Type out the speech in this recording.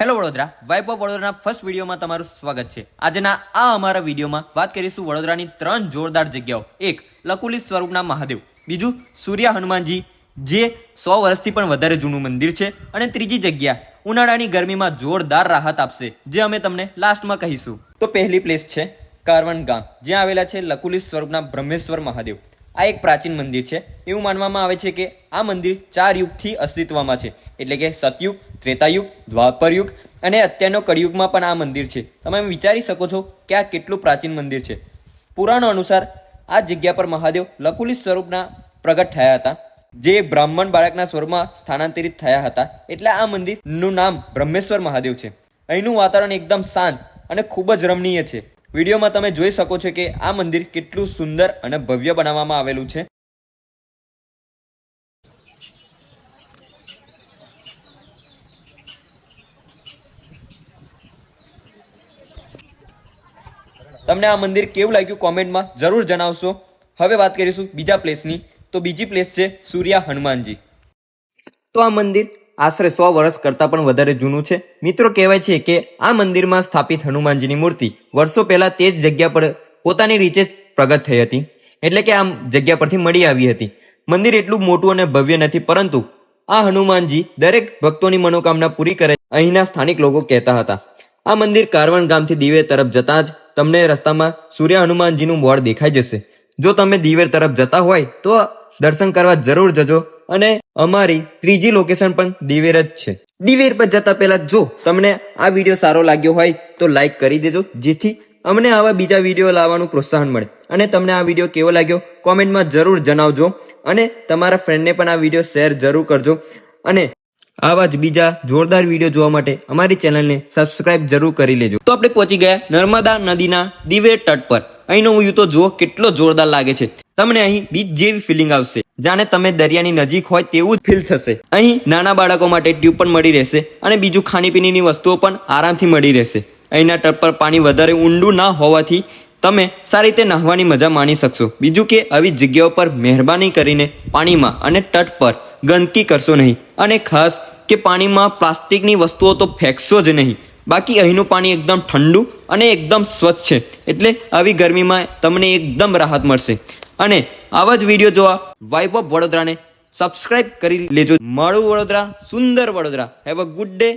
Hello Vadodara, vibe of વડોદરાના first વિડીયોમાં તમારું સ્વાગત છે। આજના આ અમારા વિડીયોમાં વાત કરીશું વડોદરાની 3 જોરદાર જગ્યાઓ। એક, લકુલી સ્વરૂપના મહાદેવ, બીજું સૂર્ય હનુમાનજી જે 100 વર્ષથી પણ વધારે જૂનું મંદિર છે, અને ત્રીજી જગ્યા ઉનાળાની ગરમીમાં જોરદાર રાહત આપશે જે અમે તમને લાસ્ટમાં કહીશું। તો પહેલી પ્લેસ છે કારવણ ગામ, જ્યાં આવેલા છે લકુલી સ્વરૂપના બ્રહ્મેશ્વર મહાદેવ। આ એક પ્રાચીન મંદિર છે। એવું માનવામાં આવે છે કે આ મંદિર 4 યુગથી અસ્તિત્વમાં છે, એટલે કે સતયુગ, ત્રેતાયુગ, દ્વાપર યુગ અને અત્યારનો કળિયુગમાં પણ આ મંદિર છે। તમે વિચારી શકો છો કે આ કેટલું પ્રાચીન મંદિર છે। પુરાણો અનુસાર આ જગ્યા પર મહાદેવ લકુલી સ્વરૂપના પ્રગટ થયા હતા, જે બ્રાહ્મણ બાળકના સ્વરૂપમાં સ્થાનાંતરિત થયા હતા, એટલે આ મંદિરનું નામ બ્રહ્મેશ્વર મહાદેવ છે। અહીંનું વાતાવરણ એકદમ શાંત અને ખૂબ જ રમણીય છે। વિડીયોમાં તમે જોઈ શકો છો કે આ મંદિર કેટલું સુંદર અને ભવ્ય બનાવવામાં આવેલું છે। તમને આ મંદિર કેવું લાગ્યું કોમેન્ટમાં જરૂર જણાવશો। હવે વાત કરીશું બીજા પ્લેસની। તો બીજી પ્લેસ છે સૂર્ય હનુમાનજી। તો આ મંદિર આશરે 100 વર્ષ કરતાં પણ વધારે જૂનું છે। મિત્રો, કહેવાય છે કે આ મંદિરમાં સ્થાપિત હનુમાનજીની મૂર્તિ વર્ષો પહેલા તે જ જગ્યા પર પોતાની રીતે પ્રગટ થઈ હતી, એટલે કે આ જગ્યા પરથી મળી આવી હતી। મંદિર એટલું મોટું અને ભવ્ય નથી, પરંતુ આ હનુમાનજી દરેક ભક્તોની મનોકામના પૂરી કરે અહીંના સ્થાનિક લોકો કહેતા હતા। આ મંદિર કારવણ ગામથી દિવેર તરફ જતા જ તમને રસ્તામાં સૂર્ય હનુમાનજીનું બોર્ડ દેખાઈ જશે। જો તમે દિવેર તરફ જતા હોય તો દર્શન કરવા જરૂર જજો, અને અમારી ત્રીજી લોકેશન પણ દિવેર જ છે। દિવેર પર જતા પહેલા જો તમને આ વિડીયો સારો લાગ્યો હોય તો લાઈક કરી દેજો, જેથી અમને આવા બીજા વિડીયો લાવવાનું પ્રોત્સાહન મળે। અને તમને આ વિડીયો કેવો લાગ્યો કોમેન્ટમાં જરૂર જણાવજો, અને તમારા ફ્રેન્ડને પણ આ વિડીયો શેર જરૂર કરજો। અને આવા જ બીજા જોરદાર વિડીયો જોવા માટે અમારી ચેનલને સબસ્ક્રાઇબ જરૂર કરી લેજો। તો આપણે પહોંચી ગયા નર્મદા નદીના દિવેર તટ પર। અહીંનો વ્યૂ તો જુઓ કેટલો જોરદાર લાગે છે। તમને અહીં બીચ જેવી ફિલિંગ આવશે, જાણે તમે દરિયાની નજીક હોય તેવું જ ફીલ થશે। અહીં નાના બાળકો માટે ટ્યુબ પણ મળી રહેશે, અને બીજું ખાણીપીણીની વસ્તુઓ પણ આરામથી મળી રહેશે। અહીંના તટ પર પાણી વધારે ઊંડું ના હોવાથી તમે સારી રીતે નહાવાની મજા માણી શકશો। બીજું કે આવી જગ્યાઓ પર મહેરબાની કરીને પાણીમાં અને તટ પર ગંદકી કરશો નહીં, અને ખાસ કે પાણીમાં પ્લાસ્ટિકની વસ્તુઓ તો ફેંકશો જ નહીં। બાકી અહીંનું પાણી એકદમ ઠંડુ અને એકદમ સ્વચ્છ છે, એટલે આવી ગરમીમાં તમને એકદમ રાહત મળશે। અને આવા જ વિડીયો જોવા વાઇબ ઓફ વડોદરાને સબસ્ક્રાઇબ કરી લેજો। મળું વડોદરા, સુંદર Vadodara. Have a good day.